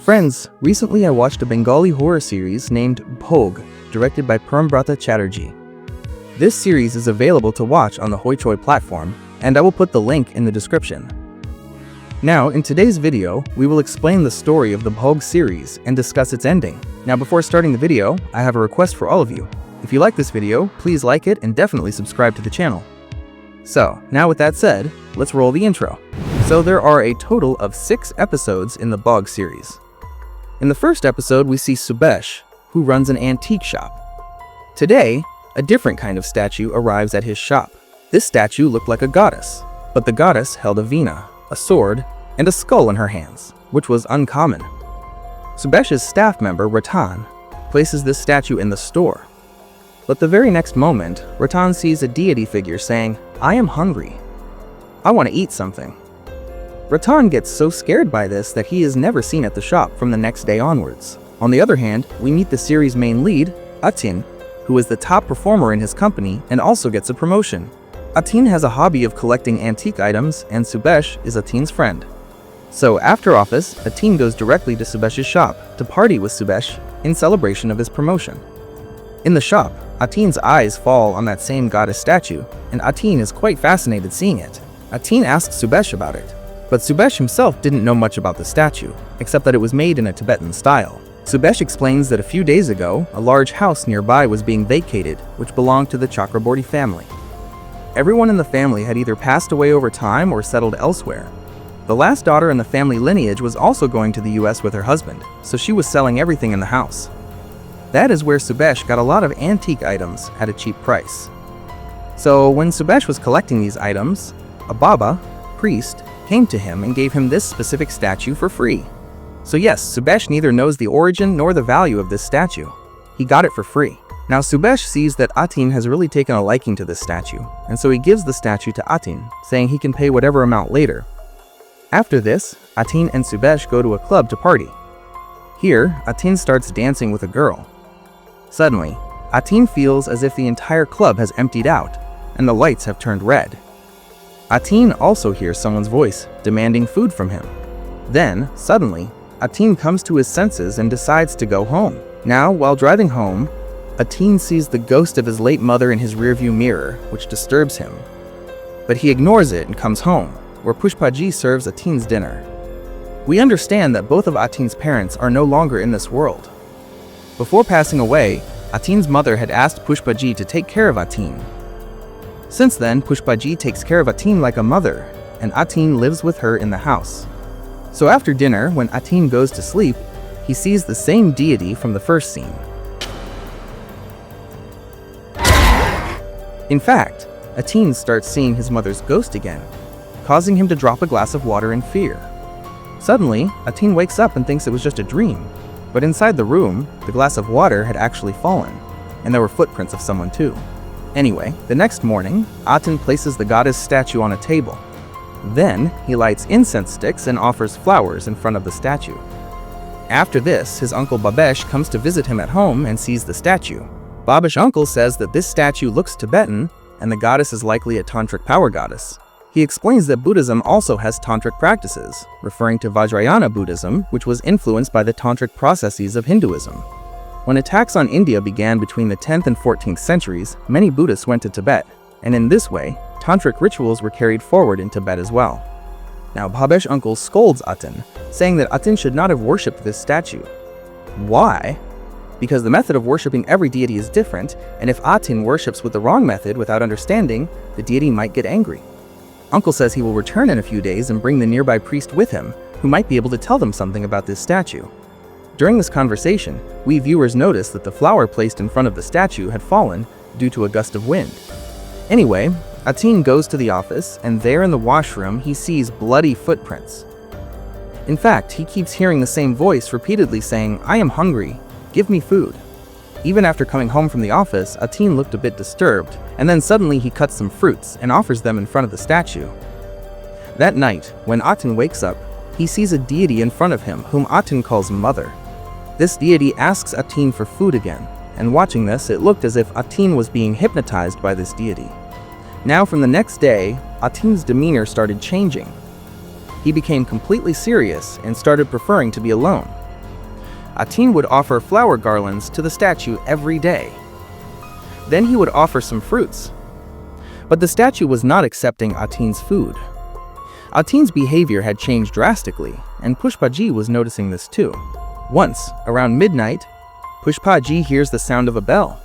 Friends, recently I watched a Bengali horror series named Bhog, directed by Parambrata Chatterjee. This series is available to watch on the Hoichoi platform, and I will put the link in the description. Now, in today's video, we will explain the story of the Bhog series and discuss its ending. Now, before starting the video, I have a request for all of you. If you like this video, please like it and definitely subscribe to the channel. So, now with that said, let's roll the intro. So there are a total of 6 episodes in the Bhog series. In the first episode, we see Subesh, who runs an antique shop. Today, a different kind of statue arrives at his shop. This statue looked like a goddess, but the goddess held a veena, a sword, and a skull in her hands, which was uncommon. Subesh's staff member, Ratan, places this statue in the store. But the very next moment, Ratan sees a deity figure saying, "I am hungry. I want to eat something." Ratan gets so scared by this that he is never seen at the shop from the next day onwards. On the other hand, we meet the series' main lead, Atin, who is the top performer in his company and also gets a promotion. Atin has a hobby of collecting antique items, and Subesh is Atin's friend. So after office, Atin goes directly to Subesh's shop to party with Subesh in celebration of his promotion. In the shop, Atin's eyes fall on that same goddess statue, and Atin is quite fascinated seeing it. Atin asks Subesh about it, but Subesh himself didn't know much about the statue, except that it was made in a Tibetan style. Subesh explains that a few days ago, a large house nearby was being vacated, which belonged to the Chakraborty family. Everyone in the family had either passed away over time or settled elsewhere. The last daughter in the family lineage was also going to the US with her husband, so she was selling everything in the house. That is where Subesh got a lot of antique items at a cheap price. So when Subesh was collecting these items, a Baba, priest, came to him and gave him this specific statue for free. So yes, Subesh neither knows the origin nor the value of this statue. He got it for free. Now Subesh sees that Atin has really taken a liking to this statue, and so he gives the statue to Atin, saying he can pay whatever amount later. After this, Atin and Subesh go to a club to party. Here, Atin starts dancing with a girl. Suddenly, Atin feels as if the entire club has emptied out, and the lights have turned red. Atin also hears someone's voice, demanding food from him. Then, suddenly, Atin comes to his senses and decides to go home. Now, while driving home, Atin sees the ghost of his late mother in his rearview mirror, which disturbs him. But he ignores it and comes home, where Pushpaji serves Atin's dinner. We understand that both of Atin's parents are no longer in this world. Before passing away, Atin's mother had asked Pushpaji to take care of Atin. Since then, Pushpaji takes care of Atin like a mother, and Atin lives with her in the house. So after dinner, when Atin goes to sleep, he sees the same deity from the first scene. In fact, Atin starts seeing his mother's ghost again, causing him to drop a glass of water in fear. Suddenly, Atin wakes up and thinks it was just a dream, but inside the room, the glass of water had actually fallen, and there were footprints of someone too. Anyway, the next morning, Atin places the goddess statue on a table. Then, he lights incense sticks and offers flowers in front of the statue. After this, his uncle Babesh comes to visit him at home and sees the statue. Babesh's uncle says that this statue looks Tibetan, and the goddess is likely a tantric power goddess. He explains that Buddhism also has tantric practices, referring to Vajrayana Buddhism, which was influenced by the tantric processes of Hinduism. When attacks on India began between the 10th and 14th centuries, many Buddhists went to Tibet, and in this way, tantric rituals were carried forward in Tibet as well. Now, Babesh's uncle scolds Atin, saying that Atin should not have worshipped this statue. Why? Because the method of worshipping every deity is different, and if Atin worships with the wrong method without understanding, the deity might get angry. Uncle says he will return in a few days and bring the nearby priest with him, who might be able to tell them something about this statue. During this conversation, we viewers notice that the flower placed in front of the statue had fallen due to a gust of wind. Anyway, Atin goes to the office, and there in the washroom he sees bloody footprints. In fact, he keeps hearing the same voice repeatedly saying, "I am hungry, give me food." Even after coming home from the office, Atin looked a bit disturbed, and then suddenly he cuts some fruits and offers them in front of the statue. That night, when Atin wakes up, he sees a deity in front of him whom Atin calls Mother. This deity asks Atin for food again, and watching this, it looked as if Atin was being hypnotized by this deity. Now from the next day, Atin's demeanor started changing. He became completely serious and started preferring to be alone. Atin would offer flower garlands to the statue every day. Then he would offer some fruits. But the statue was not accepting Atin's food. Atin's behavior had changed drastically, and Pushpaji was noticing this too. Once, around midnight, Pushpaji hears the sound of a bell.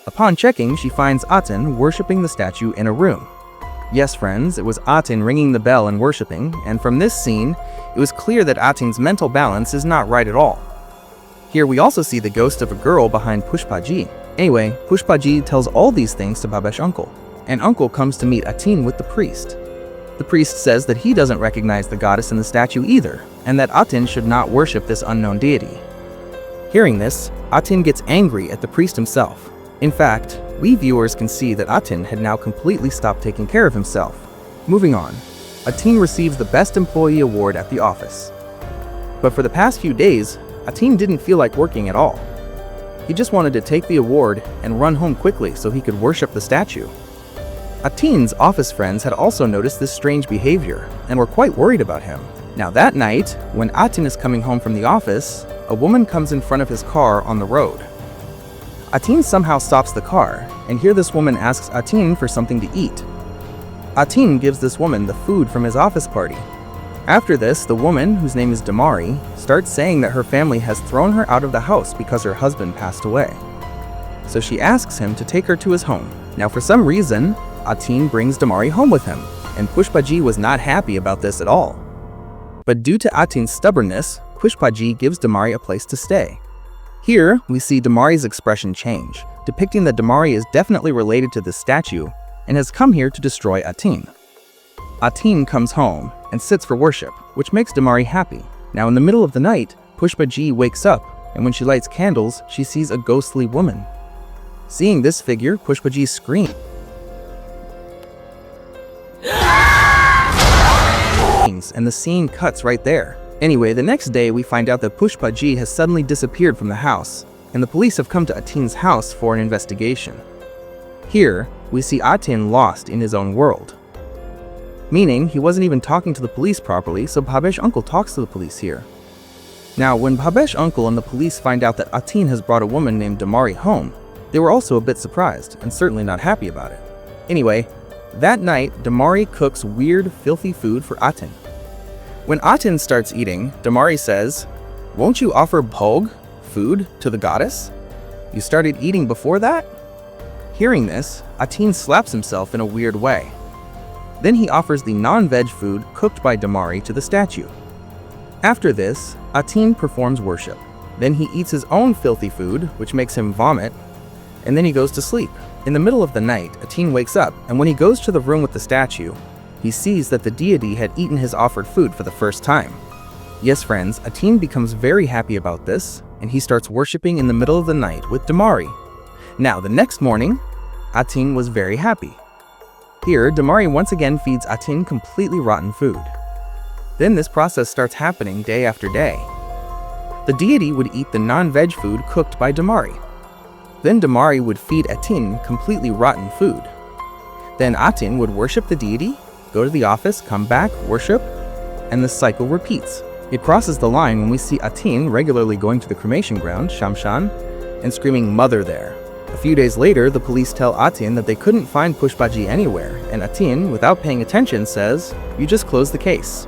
Upon checking, she finds Atin worshipping the statue in a room. Yes, friends, it was Atin ringing the bell and worshipping, and from this scene, it was clear that Atin's mental balance is not right at all. Here we also see the ghost of a girl behind Pushpaji. Anyway, Pushpaji tells all these things to Bhabesh uncle, and uncle comes to meet Atin with the priest. The priest says that he doesn't recognize the goddess in the statue either, and that Atin should not worship this unknown deity. Hearing this, Atin gets angry at the priest himself. In fact, we viewers can see that Atin had now completely stopped taking care of himself. Moving on, Atin receives the Best Employee Award at the office. But for the past few days, Atin didn't feel like working at all. He just wanted to take the award and run home quickly so he could worship the statue. Atin's office friends had also noticed this strange behavior and were quite worried about him. Now that night, when Atin is coming home from the office, a woman comes in front of his car on the road. Atin somehow stops the car, and here this woman asks Atin for something to eat. Atin gives this woman the food from his office party. After this, the woman, whose name is Damari, starts saying that her family has thrown her out of the house because her husband passed away. So she asks him to take her to his home. Now for some reason, Atin brings Damari home with him, and Pushpaji was not happy about this at all. But due to Atin's stubbornness, Pushpaji gives Damari a place to stay. Here, we see Damari's expression change, depicting that Damari is definitely related to this statue and has come here to destroy Atin. Atin comes home and sits for worship, which makes Damari happy. Now in the middle of the night, Pushpaji wakes up, and when she lights candles, she sees a ghostly woman. Seeing this figure, Pushpaji screams, and the scene cuts right there. Anyway, the next day we find out that Pushpaji has suddenly disappeared from the house, and the police have come to Atin's house for an investigation. Here, we see Atin lost in his own world. Meaning, he wasn't even talking to the police properly, so Bhabesh uncle talks to the police here. Now, when Bhabesh uncle and the police find out that Atin has brought a woman named Damari home, they were also a bit surprised, and certainly not happy about it. Anyway, that night, Damari cooks weird, filthy food for Atin. When Atin starts eating, Damari says, "Won't you offer Bhog, food, to the goddess? You started eating before that?" Hearing this, Atin slaps himself in a weird way. Then he offers the non-veg food cooked by Damari to the statue. After this, Atin performs worship. Then he eats his own filthy food, which makes him vomit, and then he goes to sleep. In the middle of the night, Atin wakes up, and when he goes to the room with the statue, he sees that the deity had eaten his offered food for the first time. Yes, friends, Atin becomes very happy about this, and he starts worshipping in the middle of the night with Damari. Now, the next morning, Atin was very happy. Here, Damari once again feeds Atin completely rotten food. Then this process starts happening day after day. The deity would eat the non-veg food cooked by Damari. Then Damari would feed Atin completely rotten food. Then Atin would worship the deity, go to the office, come back, worship, and the cycle repeats. It crosses the line when we see Atin regularly going to the cremation ground, Shamshan, and screaming "Mother" there. A few days later, the police tell Atin that they couldn't find Pushpaji anywhere, and Atin, without paying attention, says, "You just closed the case."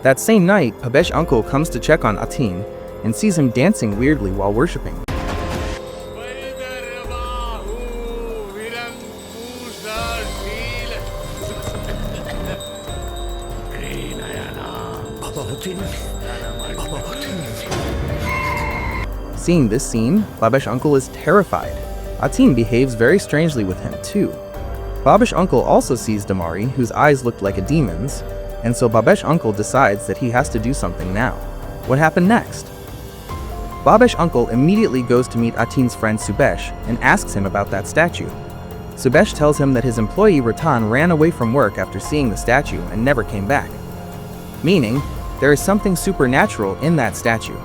That same night, Bhabesh uncle comes to check on Atin and sees him dancing weirdly while worshipping. Seeing this scene, Bhabesh uncle is terrified. Atin behaves very strangely with him too. Bhabesh uncle also sees Damari, whose eyes looked like a demon's, and so Bhabesh uncle decides that he has to do something now. What happened next? Bhabesh uncle immediately goes to meet Atin's friend Subesh and asks him about that statue. Subesh tells him that his employee Ratan ran away from work after seeing the statue and never came back. Meaning, there is something supernatural in that statue.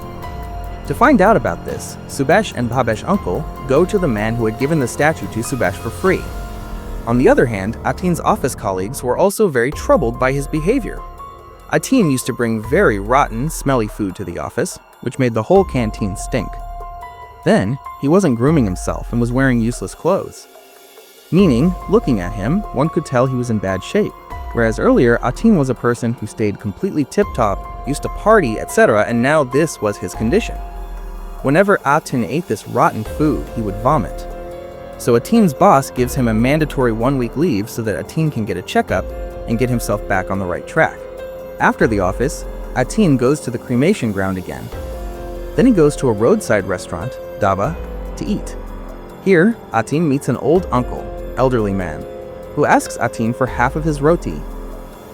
To find out about this, Subesh and Bhabesh uncle go to the man who had given the statue to Subesh for free. On the other hand, Atin's office colleagues were also very troubled by his behavior. Atin used to bring very rotten, smelly food to the office, which made the whole canteen stink. Then, he wasn't grooming himself and was wearing useless clothes. Meaning, looking at him, one could tell he was in bad shape. Whereas earlier, Atin was a person who stayed completely tip-top, used to party, etc., and now this was his condition. Whenever Atin ate this rotten food, he would vomit. So Atin's boss gives him a mandatory 1-week leave so that Atin can get a checkup and get himself back on the right track. After the office, Atin goes to the cremation ground again. Then he goes to a roadside restaurant, Daba, to eat. Here, Atin meets an old uncle, elderly man, who asks Atin for half of his roti.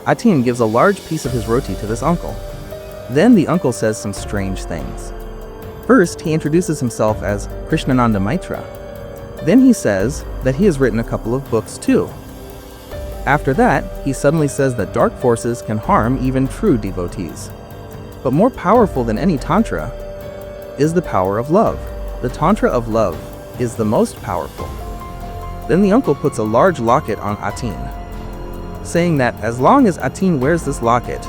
Atin gives a large piece of his roti to this uncle. Then the uncle says some strange things. First, he introduces himself as Krishnananda Maitra. Then he says that he has written a couple of books too. After that, he suddenly says that dark forces can harm even true devotees. But more powerful than any tantra is the power of love. The tantra of love is the most powerful. Then the uncle puts a large locket on Atin, saying that as long as Atin wears this locket,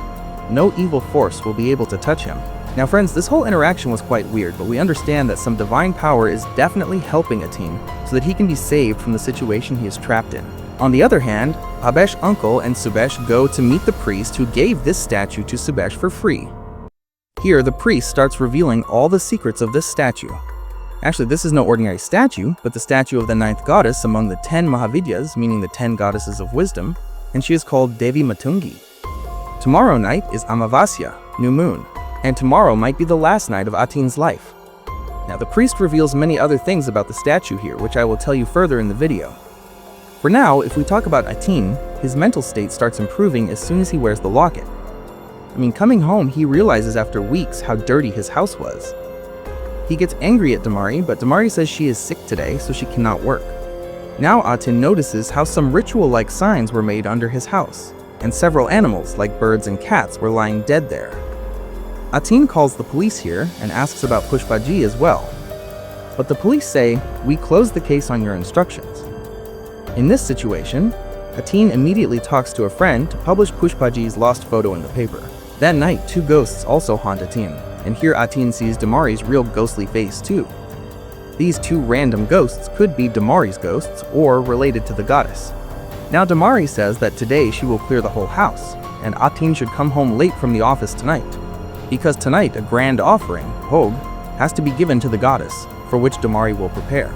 no evil force will be able to touch him. Now friends, this whole interaction was quite weird, but we understand that some divine power is definitely helping Atin so that he can be saved from the situation he is trapped in. On the other hand, Bhabesh's uncle and Subesh go to meet the priest who gave this statue to Subesh for free. Here, the priest starts revealing all the secrets of this statue. Actually, this is no ordinary statue, but the statue of the 9th goddess among the 10 Mahavidyas, meaning the 10 goddesses of wisdom, and she is called Devi Matungi. Tomorrow night is Amavasya, new moon, and tomorrow might be the last night of Atin's life. Now, the priest reveals many other things about the statue here, which I will tell you further in the video. For now, if we talk about Atin, his mental state starts improving as soon as he wears the locket. Coming home, he realizes after weeks how dirty his house was. He gets angry at Damari, but Damari says she is sick today, so she cannot work. Now Atin notices how some ritual-like signs were made under his house, and several animals, like birds and cats, were lying dead there. Atin calls the police here and asks about Pushpaji as well. But the police say, "We closed the case on your instructions." In this situation, Atin immediately talks to a friend to publish Pushpaji's lost photo in the paper. That night, 2 ghosts also haunt Atin, and here Atin sees Damari's real ghostly face too. These 2 random ghosts could be Damari's ghosts or related to the goddess. Now Damari says that today she will clear the whole house, and Atin should come home late from the office tonight, because tonight a grand offering, Bhog, has to be given to the goddess, for which Damari will prepare.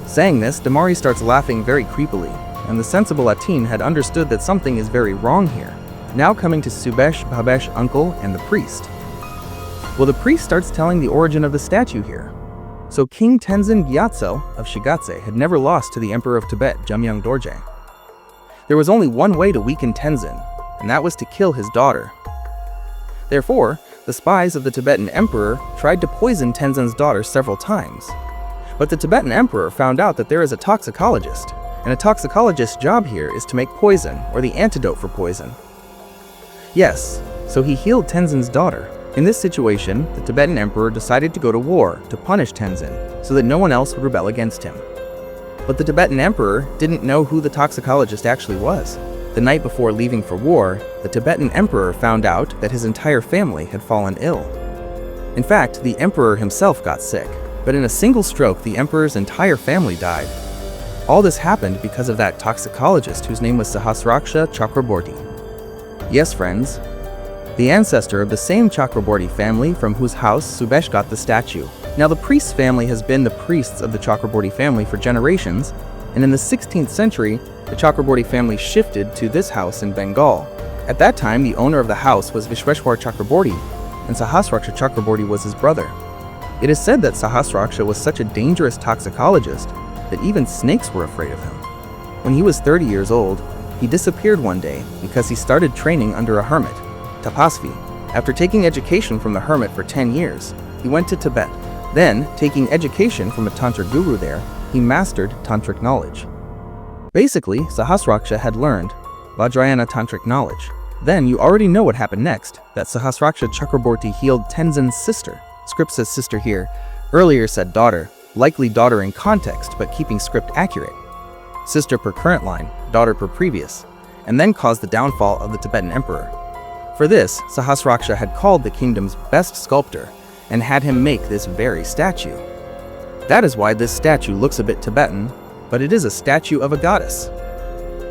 Saying this, Damari starts laughing very creepily, and the sensible Atin had understood that something is very wrong here. Now coming to Subesh, Bhabesh's uncle, and the priest. Well, the priest starts telling the origin of the statue here. So King Tenzin Gyatso of Shigatse had never lost to the Emperor of Tibet, Jamyang Dorje. There was only one way to weaken Tenzin, and that was to kill his daughter. Therefore, the spies of the Tibetan emperor tried to poison Tenzin's daughter several times. But the Tibetan emperor found out that there is a toxicologist, and a toxicologist's job here is to make poison, or the antidote for poison. Yes, so he healed Tenzin's daughter. In this situation, the Tibetan emperor decided to go to war to punish Tenzin, so that no one else would rebel against him. But the Tibetan emperor didn't know who the toxicologist actually was. The night before leaving for war, the Tibetan emperor found out that his entire family had fallen ill. In fact, the emperor himself got sick, but in a single stroke, the emperor's entire family died. All this happened because of that toxicologist whose name was Sahasraksha Chakraborty. Yes, friends, the ancestor of the same Chakraborty family from whose house Subesh got the statue. Now, the priest's family has been the priests of the Chakraborty family for generations, and in the 16th century, the Chakraborty family shifted to this house in Bengal. At that time, the owner of the house was Vishweshwar Chakraborty, and Sahasraksha Chakraborty was his brother. It is said that Sahasraksha was such a dangerous toxicologist that even snakes were afraid of him. When he was 30 years old, he disappeared one day because he started training under a hermit, Tapasvi. After taking education from the hermit for 10 years, he went to Tibet. Then, taking education from a tantra guru there, he mastered tantric knowledge. Basically, Sahasraksha had learned Vajrayana tantric knowledge. Then you already know what happened next, that Sahasraksha Chakraborty healed Tenzin's sister. Script says sister here, earlier said daughter, likely daughter in context but keeping script accurate. Sister per current line, daughter per previous, and then caused the downfall of the Tibetan emperor. For this, Sahasraksha had called the kingdom's best sculptor and had him make this very statue. That is why this statue looks a bit Tibetan, but it is a statue of a goddess.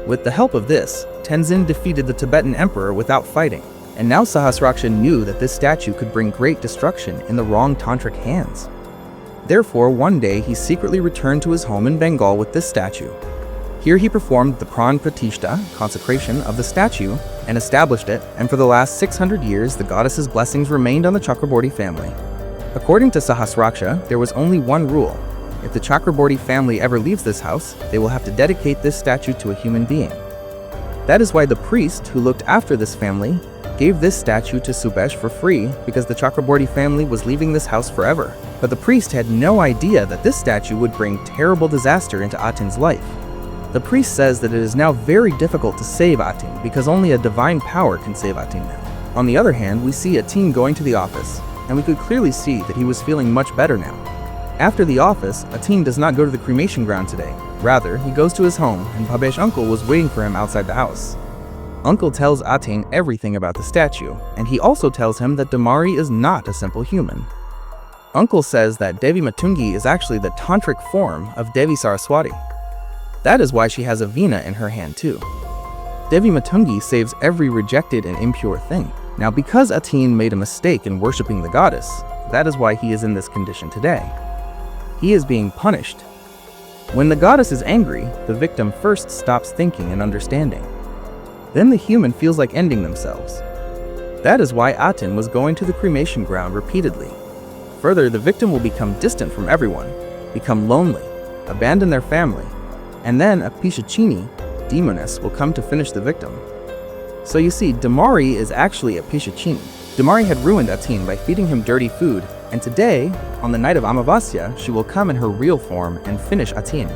With the help of this, Tenzin defeated the Tibetan emperor without fighting, and now Sahasraksha knew that this statue could bring great destruction in the wrong tantric hands. Therefore, one day he secretly returned to his home in Bengal with this statue. Here he performed the Pran Pratishta, consecration of the statue, and established it, and for the last 600 years the goddess's blessings remained on the Chakraborty family. According to Sahasraksha, there was only one rule. If the Chakraborty family ever leaves this house, they will have to dedicate this statue to a human being. That is why the priest who looked after this family gave this statue to Subesh for free, because the Chakraborty family was leaving this house forever. But the priest had no idea that this statue would bring terrible disaster into Atin's life. The priest says that it is now very difficult to save Atin because only a divine power can save Atin now. On the other hand, we see Atin going to the office, and we could clearly see that he was feeling much better now. After the office, Atin does not go to the cremation ground today. Rather, he goes to his home, and Bhabesh uncle was waiting for him outside the house. Uncle tells Atin everything about the statue, and he also tells him that Damari is not a simple human. Uncle says that Devi Matungi is actually the tantric form of Devi Saraswati. That is why she has a veena in her hand too. Devi Matungi saves every rejected and impure thing. Now because Atin made a mistake in worshipping the goddess, that is why he is in this condition today. He is being punished. When the goddess is angry, the victim first stops thinking and understanding. Then the human feels like ending themselves. That is why Atin was going to the cremation ground repeatedly. Further, the victim will become distant from everyone, become lonely, abandon their family, and then a Pishachini, demoness, will come to finish the victim. So you see, Damari is actually a Pishachini. Damari had ruined Atin by feeding him dirty food, and today, on the night of Amavasya, she will come in her real form and finish Atin.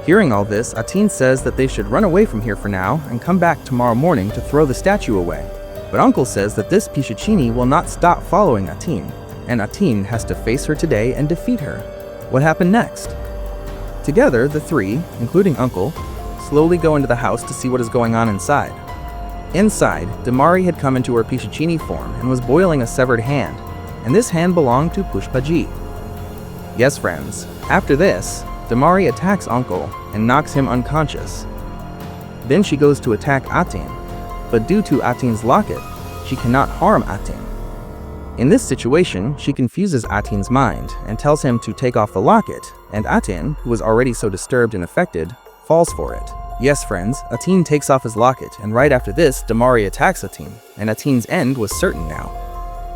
Hearing all this, Atin says that they should run away from here for now and come back tomorrow morning to throw the statue away. But Uncle says that this Pishachini will not stop following Atin, and Atin has to face her today and defeat her. What happened next? Together, the three, including Uncle, slowly go into the house to see what is going on inside. Inside, Damari had come into her Pishachini form and was boiling a severed hand, and this hand belonged to Pushpaji. Yes, friends, after this, Damari attacks Uncle and knocks him unconscious. Then she goes to attack Atin, but due to Atin's locket, she cannot harm Atin. In this situation, she confuses Atin's mind and tells him to take off the locket, and Atin, who was already so disturbed and affected, falls for it. Yes, friends, Atin takes off his locket, and right after this, Damari attacks Atin, and Atin's end was certain now.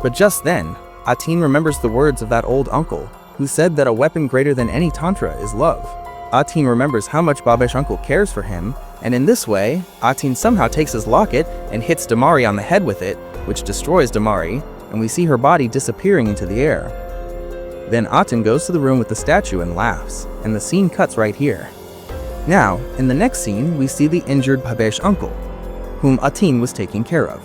But just then, Atin remembers the words of that old uncle, who said that a weapon greater than any tantra is love. Atin remembers how much Bhabesh uncle cares for him, and in this way, Atin somehow takes his locket and hits Damari on the head with it, which destroys Damari, and we see her body disappearing into the air. Then Atin goes to the room with the statue and laughs, and the scene cuts right here. Now, in the next scene, we see the injured Bhabesh uncle, whom Atin was taking care of.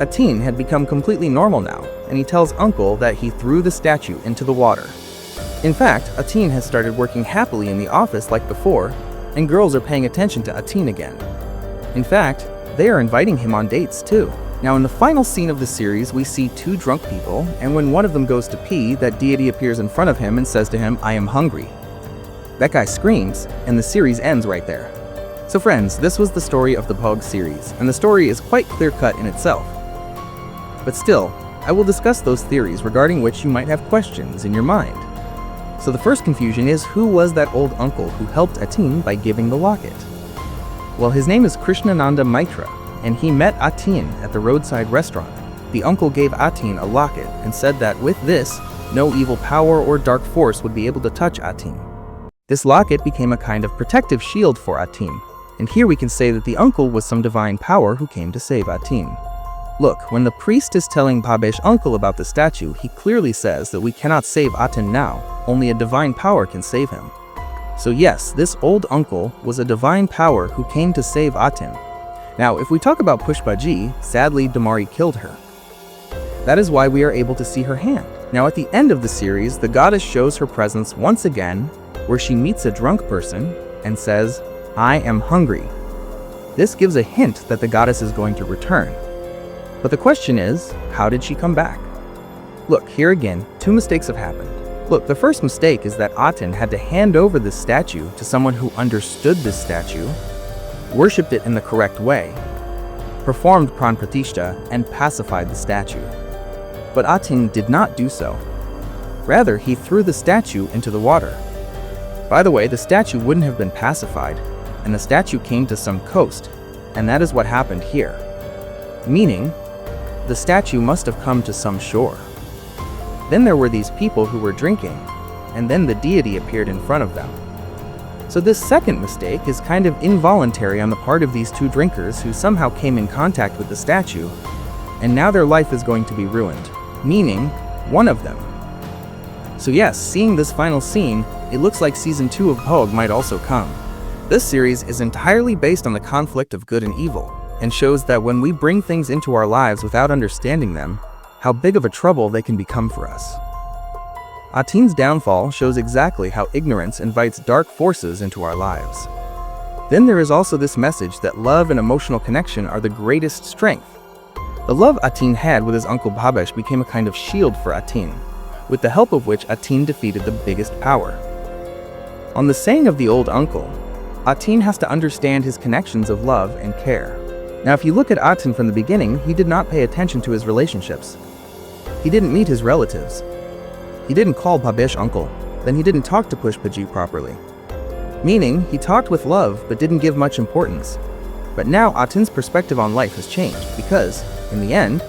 Atin had become completely normal now, and he tells Uncle that he threw the statue into the water. In fact, Atin has started working happily in the office like before, and girls are paying attention to Atin again. In fact, they are inviting him on dates too. Now in the final scene of the series, we see two drunk people, and when one of them goes to pee, that deity appears in front of him and says to him, "I am hungry." That guy screams, and the series ends right there. So friends, this was the story of the Bhog series, and the story is quite clear-cut in itself. But still, I will discuss those theories regarding which you might have questions in your mind. So the first confusion is, who was that old uncle who helped Atin by giving the locket? Well, his name is Krishnananda Maitra, and he met Atin at the roadside restaurant. The uncle gave Atin a locket and said that with this, no evil power or dark force would be able to touch Atin. This locket became a kind of protective shield for Atin, and here we can say that the uncle was some divine power who came to save Atin. Look, when the priest is telling Bhabesh uncle about the statue, he clearly says that we cannot save Atin now, only a divine power can save him. So yes, this old uncle was a divine power who came to save Atin. Now, if we talk about Pushpaji, sadly Damari killed her. That is why we are able to see her hand. Now at the end of the series, the goddess shows her presence once again, where she meets a drunk person and says, "I am hungry." This gives a hint that the goddess is going to return. But the question is, how did she come back? Look, here again, two mistakes have happened. Look, the first mistake is that Atin had to hand over this statue to someone who understood this statue, worshipped it in the correct way, performed pran pratishtha, and pacified the statue. But Atin did not do so. Rather, he threw the statue into the water. By the way, the statue wouldn't have been pacified, and the statue came to some coast, and that is what happened here. Meaning, the statue must have come to some shore. Then there were these people who were drinking, and then the deity appeared in front of them. So this second mistake is kind of involuntary on the part of these two drinkers who somehow came in contact with the statue, and now their life is going to be ruined, meaning one of them. So yes, seeing this final scene, it looks like season 2 of Bhog might also come. This series is entirely based on the conflict of good and evil, and shows that when we bring things into our lives without understanding them, how big of a trouble they can become for us. Atin's downfall shows exactly how ignorance invites dark forces into our lives. Then there is also this message that love and emotional connection are the greatest strength. The love Atin had with his uncle Bhabesh became a kind of shield for Atin, with the help of which Atin defeated the biggest power. On the saying of the old uncle, Atin has to understand his connections of love and care. Now if you look at Atin from the beginning, he did not pay attention to his relationships. He didn't meet his relatives. He didn't call Bhabesh uncle. Then he didn't talk to Pushpaji properly. Meaning, he talked with love but didn't give much importance. But now Atin's perspective on life has changed because, in the end,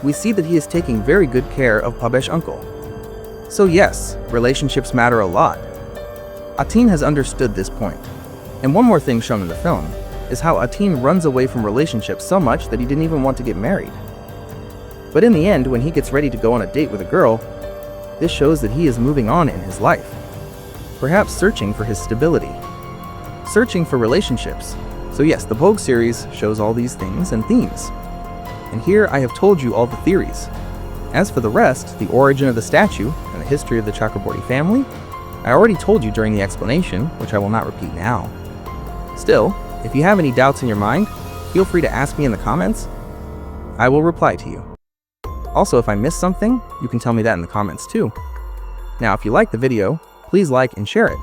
we see that he is taking very good care of Bhabesh uncle. So yes, relationships matter a lot. Atin has understood this point. And one more thing shown in the film is how Atin runs away from relationships so much that he didn't even want to get married. But in the end, when he gets ready to go on a date with a girl, this shows that he is moving on in his life, perhaps searching for his stability, searching for relationships. So yes, the Bhog series shows all these things and themes. And here I have told you all the theories. As for the rest, the origin of the statue and the history of the Chakraborty family, I already told you during the explanation, which I will not repeat now. Still, if you have any doubts in your mind, feel free to ask me in the comments. I will reply to you. Also, if I missed something, you can tell me that in the comments too. Now, if you like the video, please like and share it.